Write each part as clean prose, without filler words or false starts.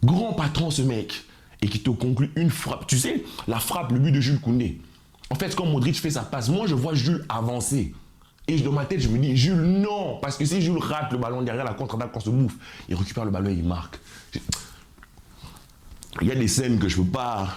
Grand patron ce mec. Et qui te conclut une frappe. Tu sais, la frappe, le but de Jules Koundé. En fait, quand Modric fait sa passe, moi je vois Jules avancer. Et dans ma tête, je me dis, Jules, non. Parce que si Jules rate le ballon derrière la contre-attaque, qu'on se bouffe, il récupère le ballon et il marque. Il y a des scènes que je ne peux pas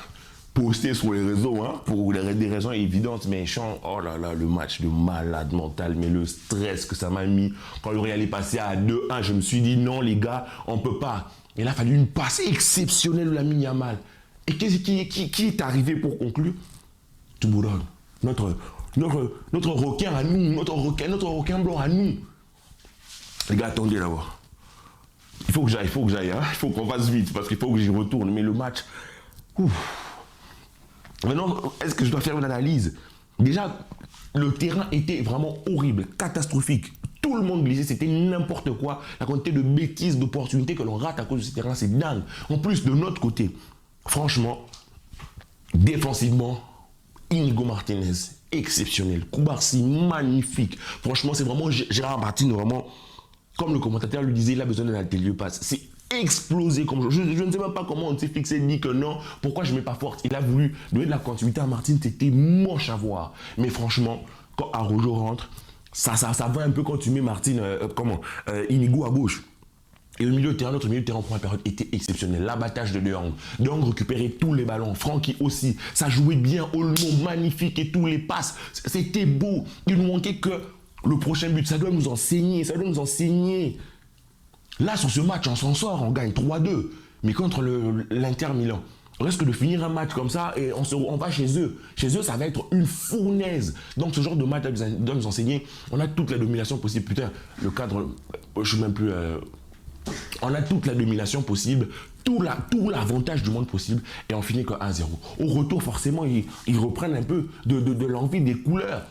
poster sur les réseaux, hein, pour des raisons évidentes, mais oh là là, le match de malade mental, mais le stress que ça m'a mis. Quand le Real est passé à 2-1, je me suis dit, non les gars, on ne peut pas. Il a fallu une passe exceptionnelle de Lamine Yamal. Et qui est arrivé pour conclure? Touboulon, notre requin à nous, notre requin blanc à nous. Les gars, attendez d'abord. Il faut que j'aille, hein. Il faut qu'on fasse vite parce qu'il faut que j'y retourne. Mais le match, maintenant, est-ce que je dois faire une analyse? Déjà, le terrain était vraiment horrible, catastrophique. Tout le monde glissait, c'était n'importe quoi. La quantité de bêtises, d'opportunités que l'on rate à cause de ce terrain, c'est dingue. En plus, de notre côté, franchement, défensivement, Inigo Martinez, exceptionnel. Koubarsi, magnifique. Franchement, c'est vraiment Gérard Martin, vraiment, comme le commentateur le disait, il a besoin d'un atelier passe. C'est explosé comme je ne sais même pas comment on s'est fixé, dit que non, pourquoi je ne mets pas forte. Il a voulu donner de la continuité à Martin, c'était moche à voir. Mais franchement, quand Araujo rentre, ça va un peu quand tu mets Martin, Inigo à gauche. Et le milieu de terrain, notre milieu de terrain en première période était exceptionnel. L'abattage de De Jong. De Jong récupérait tous les ballons. Francky aussi. Ça jouait bien. Olmo, magnifique. Et tous les passes. C'était beau. Il nous manquait que le prochain but. Ça doit nous enseigner. Ça doit nous enseigner. Là, sur ce match, on s'en sort. On gagne 3-2. Mais contre l'Inter Milan, on risque de finir un match comme ça et on va chez eux. Chez eux, ça va être une fournaise. Donc, ce genre de match doit nous enseigner. On a toute la domination possible. Putain, le cadre, je ne suis même plus... On a toute la domination possible, tout l'avantage du monde possible, et on finit que 1-0. Au retour, forcément, ils reprennent un peu de l'envie des couleurs.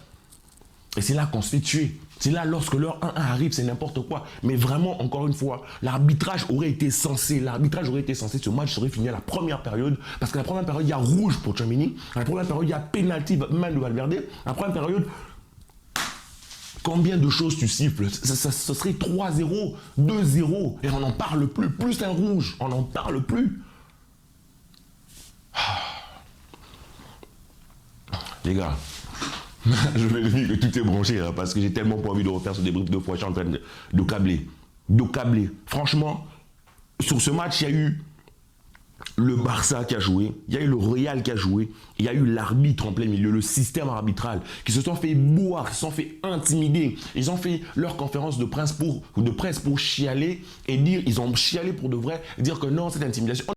Et c'est là qu'on se fait tuer. C'est là, lorsque leur 1-1 arrive, c'est n'importe quoi. Mais vraiment, encore une fois, l'arbitrage aurait été censé, ce match serait fini à la première période, parce qu'à la première période, il y a rouge pour Tchouaméni, à la première période, il y a pénalty, main de Valverde, à la première période, combien de choses tu siffles? Ce serait 3-0, 2-0, et on n'en parle plus. Plus un rouge, on n'en parle plus. Les gars, je vais dire que tout est branché, hein, parce que j'ai tellement pas envie de refaire ce débrief 2 fois. Je suis en train de câbler. Franchement, sur ce match, il y a eu le Barça qui a joué, il y a eu le Real qui a joué, il y a eu l'arbitre en plein milieu, le système arbitral, qui se sont fait boire, qui se sont fait intimider. Ils ont fait leur conférence de presse pour chialer et dire, ils ont chialé pour de vrai, dire que non, c'est intimidation.